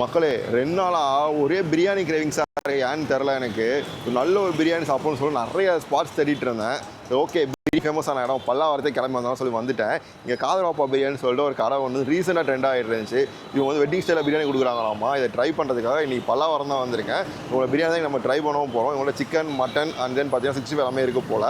மக்களே 2 நாளாக ஒரே பிரியாணி கிரேவிங் சார் ஏன்னு தெரில. எனக்கு நல்ல ஒரு பிரியாணி சாப்பிட்ணுன்னு சொல்லி நிறைய ஸ்பாட்ஸ் தேடிட்டு இருந்தேன். ஓகே, பிரியாணி ஃபேமஸான இடம் பல்லாவரத்தை கிளம்பி வந்தாலும் சொல்லி வந்துட்டேன். இங்கே காதராப்பா பிரியாணின்னு சொல்லிட்டு ஒரு கடை வந்து ரீசெண்டாக ட்ரெண்ட் ஆகிட்டு இருந்துச்சு. இவங்க வந்து வெட்டிங் ஸ்டைலில் பிரியாணி கொடுக்குறாங்களாமா. இதை ட்ரை பண்ணுறதுக்காக இன்றைக்கி பல்லாவரம் தான் வந்திருக்கேன். இவங்களோட பிரியாணி தான் நம்ம ட்ரை பண்ணவும் போகிறோம். இவங்களோட சிக்கன், மட்டன் அண்ட் தென் பார்த்தீங்கன்னா 65 எல்லாமே இருக்குது போல்.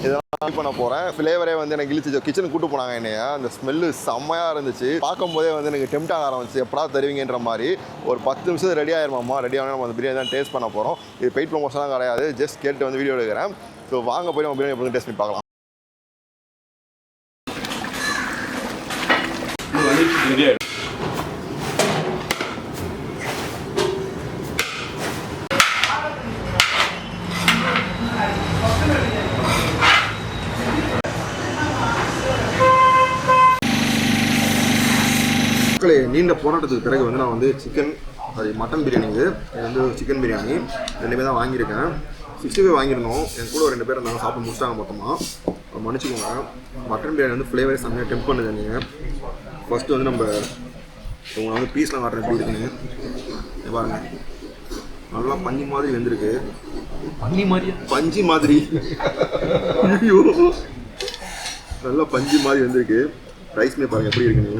இதெல்லாம் ட்ரை பண்ண போகிறேன். ஃப்ளேவரே வந்து எனக்கு இழுத்து கிச்சனுக்கு கூட்டு போனாங்க என்னையா. அந்த ஸ்மெல்லு செம்மையாக இருந்துச்சு. பார்க்கும்போதே வந்து எனக்கு டெம்ட் ஆக ஆரம்பிச்சு, எப்படா தருவீங்கன்ற மாதிரி. ஒரு 10 நிமிஷம் ரெடி ஆயிருமாம்மா. ரெடி ஆனால் நம்ம அந்த பிரியாணி தான் டேஸ்ட் பண்ண போகிறோம். இது பெய்ட் ப்ரொமோஷனாக கிடையாது, ஜஸ்ட் கேட்டு வந்து வீடியோ எடுக்கிறேன். ஸோ வாங்க போய் நம்ம பிரியாணி எப்படி டேஸ்ட் பண்ணி பார்க்கலாம். நீண்ட போராட்டத்துக்கு பிறகு வந்து நான் வந்து சிக்கன், அது மட்டன் பிரியாணி, இது வந்து சிக்கன் பிரியாணி ரெண்டுமே தான் வாங்கியிருக்கேன். 65 வாங்கியிருந்தோம். என் கூட 2 பேர் இருந்தாங்க, சாப்பிட்டு முடிச்சிட்டாங்க மொத்தமாக. மன்னிச்சுக்கோங்க. மட்டன் பிரியாணி வந்து ஃப்ளேவரே செம்மையாக டெம்ப் பண்ணுது. நீங்கள் ஃபஸ்ட்டு வந்து நம்ம உங்களை வந்து பீஸ்லாம் காட்டுறேன் எப்படி இருக்குன்னு பாருங்க. நல்லா பஞ்சு மாதிரி வெந்திருக்கு. பஞ்சு மாதிரி ஐயோ, நல்லா பஞ்சு மாதிரி வெந்திருக்கு. ரைஸ்மே பாருங்கள் எப்படி இருக்குன்னு.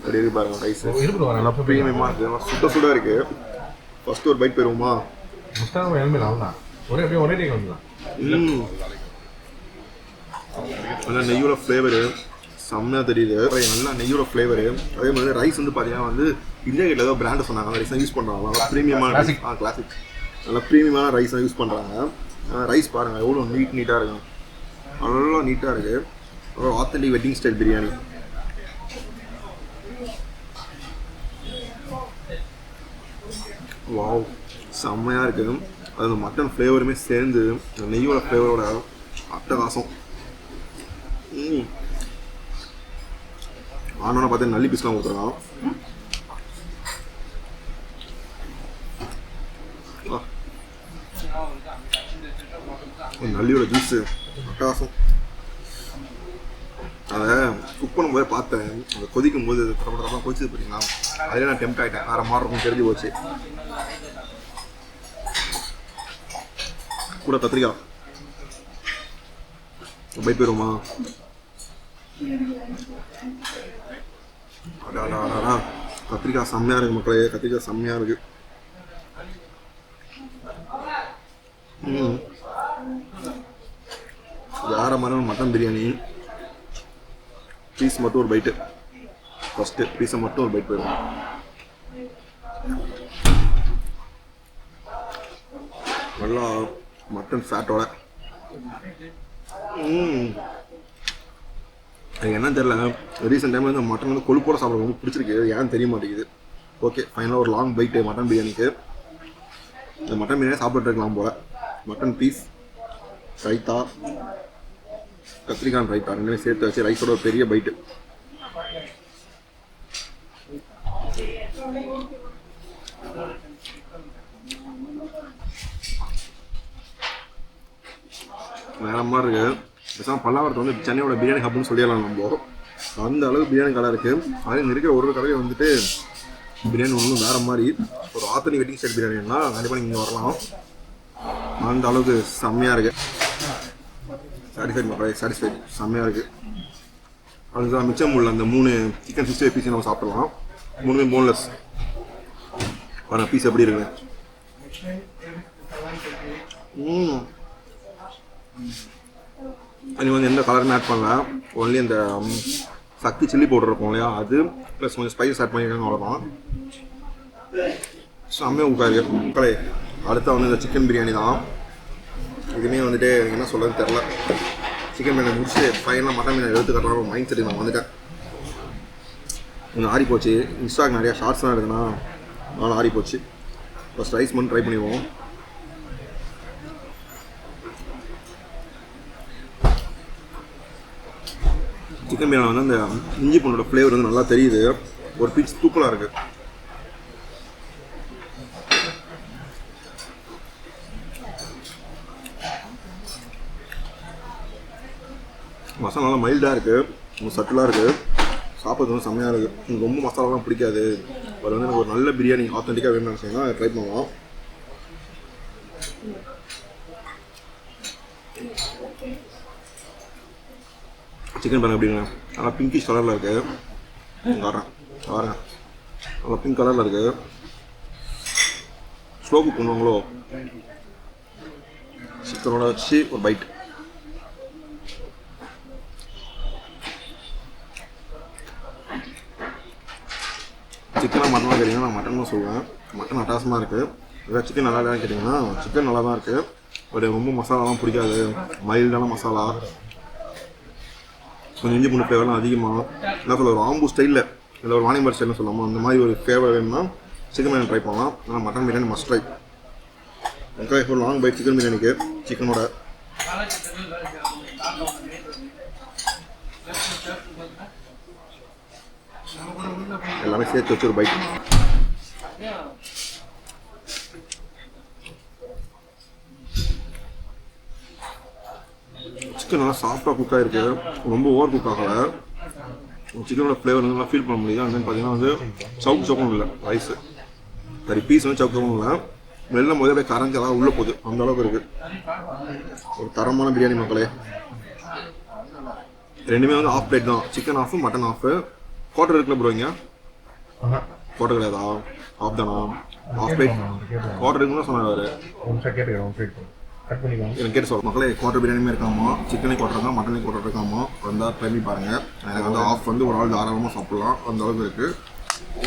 அப்படி இருக்கு பாருங்க. ரைஸ் நல்லா ப்ரீமியமாக இருக்குது, நல்லா சுட சுட இருக்குது. ஃபஸ்ட்டு ஒரு பைட் போயிடுவோமா? நல்லா நெய்யோட ஃப்ளேவரு செம்மையாக தெரியுது. நல்லா நெய்யோட ஃப்ளேவரு. அதே மாதிரி ரைஸ் வந்து பார்த்தீங்கன்னா வந்து இந்தியா கேட்டில் ஏதோ பிராண்டை சொன்னாங்க, அந்த ரைஸ் தான் யூஸ் பண்ணுறாங்க. நல்லா ப்ரீமியமான கிளாசிக் நல்லா ப்ரீமியமான ரைஸ் தான் யூஸ் பண்ணுறாங்க. ரைஸ் பாருங்கள் எவ்வளோ நீட்டாக இருக்கும். நல்லா நீட்டாக இருக்குது. அப்புறம் authentic wedding style biryani. Wow, செம்மையாக இருக்குது. அது மட்டன் ஃப்ளேவருமே சேர்ந்து நெய்யோட ஃப்ளேவரோட அட்டகாசம். ஆனோன்னா பார்த்தா நல்லி பீஸ்லாம் கொடுத்துருக்கான். நல்லியோட ஜூஸு அட்டகாசம். அதை குக் பண்ணும்போதே பார்த்தேன், அதை கொதிக்கும் போது தரப்படலாம் கொதிச்சது பார்த்தீங்களா, அதிலே நான் டெம்ப்ட் ஆகிட்டேன். வேறு மாதிரி இருக்கும் தெரிஞ்சு போச்சு. கூட கத்திரிக்காய் பைட் போயிடுமா? அடாடா, கத்திரிக்காய் செம்மையாக இருக்குது மக்களே. கத்திரிக்காய் செம்மையாக இருக்குது. வேற மாதிரி மட்டன் பிரியாணி. பீஸ் மட்டும் ஒரு பைட்டு. ஃபஸ்ட்டு பீஸை மட்டும் ஒரு பைட் போயிடும். நல்லா மட்டன் ஃபேட்டோட. எனக்கு என்னன்னு தெரியல, ரீசெண்ட் டைமில் வந்து மட்டன் வந்து கொழுப்போட சாப்பிட ரொம்ப பிடிச்சிருக்கு. ஏன்னு தெரிய மாட்டேங்குது. ஓகே, ஃபைனலாக ஒரு லாங் பைட்டு மட்டன் பிரியாணிக்கு. இந்த மட்டன் பிரியாணி சாப்பிட்டு இருக்கலாம் போல். மட்டன் பீஸ், ரைத்தா, கத்திரிக்காய் ரைத்தா ரெண்டுமே சேர்த்து வச்சு ரைஸோட ஒரு பெரிய பைட்டு. வேற மாதிரி இருக்குது. பேசாமல் பல்லாவரத்தை வந்து சென்னையோட பிரியாணி ஹப்னு சொல்லிடலாம் நம்ம. அந்த அளவுக்கு பிரியாணி கடை இருக்குது. அதே இருக்கிற ஒரு கடையில் வந்துட்டு பிரியாணி ஒன்றும் வேறு மாதிரி. ஒரு ஆத்தென்டிக் வெட்டிங் ஸ்டைல் பிரியாணின்னா கண்டிப்பாக நீங்கள் வரலாம். அந்த அளவுக்கு செம்மையாக இருக்குது. சாட்டிஸ்ஃபைட் மக்களே, சாட்டிஸ்ஃபைட். செம்மையாக இருக்குது. அதுதான் மிச்சம் உள்ள அந்த 3 சிக்கன் 65 பீஸ் நம்ம சாப்பிடலாம். 3மே போன்லெஸ். ஆனால் பீஸ் எப்படி இருக்குங்க. அது வந்து எந்த கலருமே ஆட் பண்ணல. ஒன்லி அந்த சக்தி சில்லி பவுடர் இருக்கும் இல்லையா, அது ப்ளஸ் கொஞ்சம் ஸ்பைசஸ் ஆட் பண்ணியிருக்காங்க, அவ்வளோதான். செம்மையாக உட்காரு மக்களே. அடுத்த வந்து இந்த சிக்கன் பிரியாணி தான். இதுவுமே வந்துட்டு எனக்கு என்ன சொல்கிறதுன்னு தெரில. சிக்கன் பிரியாணி முடிச்சு ஃபைனலாக மட்டன் பிரியாணி எடுத்து கட்டுறாங்க மைண்ட் செட்டு நான் வந்துட்டேன். கொஞ்சம் ஆறி போச்சு. இன்ஸ்டாக்கு நிறையா ஷார்ட்ஸ்லாம் இருக்குதுன்னா அதனால் ஆறி போச்சு. ஃபஸ்ட் ரைஸ் மட்டும் ட்ரை பண்ணிடுவோம். சிக்கன் பிரியாணி வந்து அந்த இஞ்சி பூண்டோட ஃப்ளேவர் வந்து நல்லா தெரியுது. ஒரு பீஸ் தூக்கலாக இருக்குது. மசாலா நல்லா மைல்டாக இருக்குது, ரொம்ப சட்டிலாக இருக்குது. சாப்பிட்றது வந்து செம்மையாக இருக்குது. எனக்கு ரொம்ப மசாலாலாம் பிடிக்காது, அது வந்து எனக்கு ஒரு நல்ல பிரியாணி ஆத்தென்டிக்காக வேணும்னு செய்யணும் ட்ரை பண்ணுவோம். சிக்கன் பாருங்க எப்படிங்க நல்லா பிங்கிஷ் கலரில் இருக்குது. வரேன் நல்லா பிங்க் கலரில் இருக்குது. ஸ்லோ குக் பண்ணுவாங்களோ. சிக்கனோட வச்சு ஒரு பைட். சிக்கனாக மட்டனாக கேட்டிங்கன்னா நான் மட்டன் தான் சொல்லுவேன். மட்டன் அட்டாசமாக இருக்குது. ஏதாவது சிக்கன் நல்லா இல்லைன்னு கேட்டிங்கன்னா சிக்கன் நல்லா தான் இருக்குது. பட் ரொம்ப மசாலாலாம் பிடிக்காது. மைல்டான மசாலா, கொஞ்சம் இஞ்சி பூண்டு ஃப்ளேவர்லாம் அதிகமாக என்ன சொல்ல ஒரு ஆம்பூ ஸ்டைலில் இல்லை ஒரு வாணிபார் ஸ்டைல்னு சொல்லாமல் அந்த மாதிரி ஒரு ஃப்ளேவர் வேணும்னா சிக்கன் பிரியாணி ட்ரை பண்ணலாம். ஆனால் மட்டன் பிரியாணி மஸ்ட் ட்ரை. எனக்கு ஒரு லாங் பைட் சிக்கன் பிரியாணிக்கு சிக்கனோட எல்லாமே சேர்த்து வச்சு ஒரு பைட். சிக்கன் நல்லா சாஃப்டாக குக் ஆகிருக்கு. ரொம்ப ஓவர் குக் ஆகலை. சிக்கனோட ஃப்ளேவர் வந்து நல்லா ஃபீல் பண்ண முடியுது. அதுமாதிரி பார்த்தீங்கன்னா வந்து சவுக்கு சவுக்கும் இல்லை ரைஸு. சரி பீஸ் வந்து சவுக்கு சவுக்கும் இல்லை. வெள்ளம் போது அப்படியே கரைஞ்சலாம் உள்ளே போகுது. அந்த அளவுக்கு இருக்குது. ஒரு தரமான பிரியாணி மக்களே. ரெண்டுமே வந்து ஆஃப் பிளேட் தான். Chicken half mutton half. Quarter இருக்குல்ல ப்ரோ இங்கே? குவார்டர் கிடையாதா? ஆஃப் தானா? ஆஃப் பிளேட் குவார்டர் இருக்குன்னு சொன்னார். எனக்கு கேட்டு சொல்ல மக்களே, குவார்டர் பிரியாணியுமே இருக்காமா, சிக்கனே குவார்டர் இருக்கா, மட்டனே குவார்டர் இருக்காமா. வந்தால் ட்ரை பண்ணி பாருங்கள். எனக்கு வந்து ஆஃப் வந்து ஒரு ஆள் தாராளமாக சாப்பிட்லாம். அந்த அளவுக்கு இருக்குது.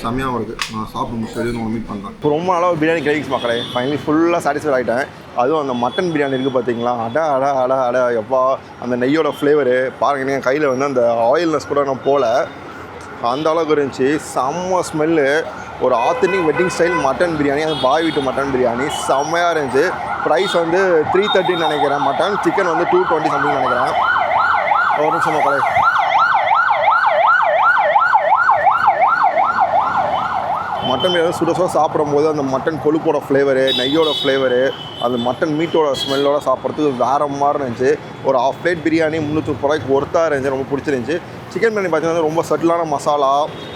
செம்மையாகவும் இருக்குது. நான் சாப்பிட முடிச்சு உங்களை மீட் பண்ணுறேன். இப்போ ரொம்ப நாளாக பிரியாணி கிரேவிங்ஸ் மக்களே. ஃபைனலி ஃபுல்லாக சாட்டிஸ்ஃபைட் ஆகிட்டேன். அதுவும் அந்த மட்டன் பிரியாணி இருக்குது பார்த்தீங்களா, அட எப்பா அந்த நெய்யோட ஃப்ளேவரு பாருங்க. என் கையில் வந்து அந்த ஆயில்னஸ் கூட நான் போகல, அந்த அளவுக்கு இருந்துச்சு. செம்ம ஸ்மெல்லு. ஒரு authentic wedding style mutton biryani. அது பாய் வீட்டு மட்டன் பிரியாணி செம்மையாக இருந்துச்சு. ப்ரைஸ் வந்து 330 நினைக்கிறேன். மட்டன் சிக்கன் வந்து 220 சம்திங் நினைக்கிறேன். ஒரு நிமிஷம் மக்களே. மட்டன் பிரியாணி சுட சுட சாப்பிடும்போது அந்த மட்டன் கொழுப்போட ஃப்ளேவரு, நெய்யோட ஃப்ளேவரு, அந்த மட்டன் மீட்டோட ஸ்மெல்லோட சாப்பிட்றதுக்கு வேறு மாதிரி இருந்துச்சு. ஒரு ஆஃப் பிளேட் பிரியாணி 330 ரூபாய்க்கு ஒர்த்தாக இருந்துச்சு. ரொம்ப பிடிச்சிருந்துச்சி. சிக்கன் பிரியாணி பார்த்தீங்கன்னா ரொம்ப சட்டிலான மசாலா,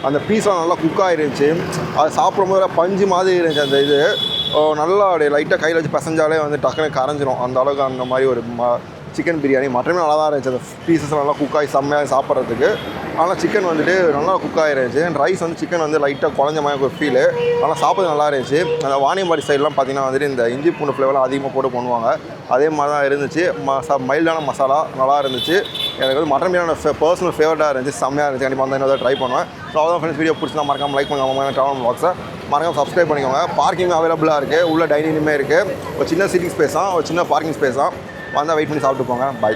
அந்த பீஸ்லாம் நல்லா குக் ஆகிருந்துச்சு. அது சாப்பிடும்போது பஞ்சு மாதிரி இருந்துச்சு. அந்த இது நல்லா அப்படியே லைட்டாக கையில் வச்சு பசஞ்சாலே வந்து டக்குன்னு கரைஞ்சிரும். அந்த அளவுக்கு அந்த மாதிரி ஒரு சிக்கன் பிரியாணி. மட்டனுமே நல்லா தான் இருந்துச்சு. அந்த பீசஸ் நல்லா குக் ஆகி செம்மையாக சாப்பிட்றதுக்கு. ஆனால் சிக்கன் வந்துட்டு நல்லா குக் ஆகிருந்துச்சு. ரைஸ் வந்து சிக்கன் வந்து லைட்டாக குழஞ்ச மாதிரி ஒரு ஃபீலு. ஆனால் சாப்பிட்றது நல்லா இருந்துச்சு. அந்த வாணியம்பாடி சைட்லாம் பார்த்தீங்கன்னா வந்துட்டு இந்த இஞ்சி பூண்டு ஃப்ளேவர்லாம் அதிகமாக போட்டு பண்ணுவாங்க. அதே மாதிரி தான் இருந்துச்சு. மைல்டான மசாலா நல்லா இருந்துச்சு. எனக்கு வந்து மட்டன் பிரியாணி பர்சனல் ஃபேவரட்டாக இருந்துச்சு. செம்மையாக இருந்துச்சு. கண்டிப்பாக வந்து இன்னொரு ட்ரை பண்ணுவேன். ஸோ அவ்வளோ ஃப்ரெண்ட்ஸ், வீடியோ பிடிச்சினா மறக்காமல் லைக் பண்ணுவாங்க. ட்ராவல் பாக்ஸை மறக்காமல் சப்ஸ்கிரைப் பண்ணிக்கோங்க. பார்க்கிங் அவைலபிளாக இருக்குது. உள்ள டைனிங்குமே இருக்குது. ஒரு சின்ன சீட்டிங் ஸ்பேஸாக, ஒரு சின்ன பார்க்கிங் ஸ்பேஸாக வந்தால் வெயிட் பண்ணி சாப்பிட்டு போங்க. பாய்.